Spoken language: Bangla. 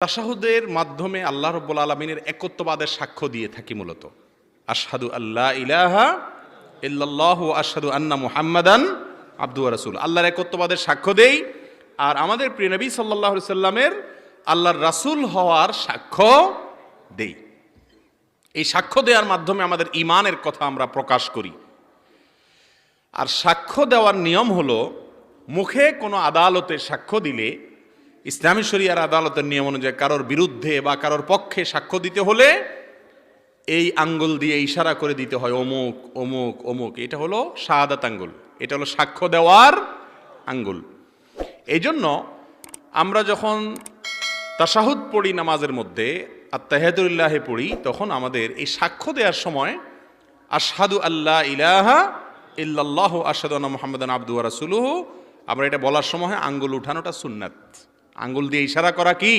তাশাহুদের মাধ্যমে আল্লাহ রাব্বুল আলামিনের একত্ববাদের সাক্ষ্য দিয়ে থাকি মূলত। আশহাদু আল্লা ইলাহা ইল্লাল্লাহু ওয়া আশহাদু আন্না মুহাম্মাদান আবদুহু ওয়া রাসূলুহু। আল্লাহর একত্ববাদের সাক্ষ্য দেই আর আমাদের প্রিয় নবী সাল্লাল্লাহু আলাইহি সাল্লামের আল্লাহর রাসূল হওয়ার সাক্ষ্য দেই। এই সাক্ষ্য দেওয়ার মাধ্যমে আমাদের ঈমানের কথা আমরা প্রকাশ করি। আর সাক্ষ্য দেওয়ার নিয়ম হলো, মুখে কোনো আদালতে সাক্ষ্য দিলে ইসলামী শরিয়ার আদালতের নিয়ম অনুযায়ী কারোর বিরুদ্ধে বা কারোর পক্ষে সাক্ষ্য দিতে হলে এই আঙ্গুল দিয়ে ইশারা করে দিতে হয়, অমুক অমুক অমুক। এটা হলো শাহাদাত আঙ্গুল, এটা হলো সাক্ষ্য দেওয়ার আঙ্গুল। এই জন্য আমরা যখন তাশাহুদ পড়ি নামাজের মধ্যে, আত্তাহিয়াতুলিল্লাহি পড়ি, তখন আমাদের এই সাক্ষ্য দেওয়ার সময় আশহাদু আল্লা ইলাহা ইল্লাল্লাহু আশহাদু আন্না মুহাম্মাদান আবদুহু ওয়া রাসূলুহু, আমরা এটা বলার সময় আঙ্গুল উঠানোটা সুন্নাত। আঙ্গুল দিয়ে ইশারা করা কি?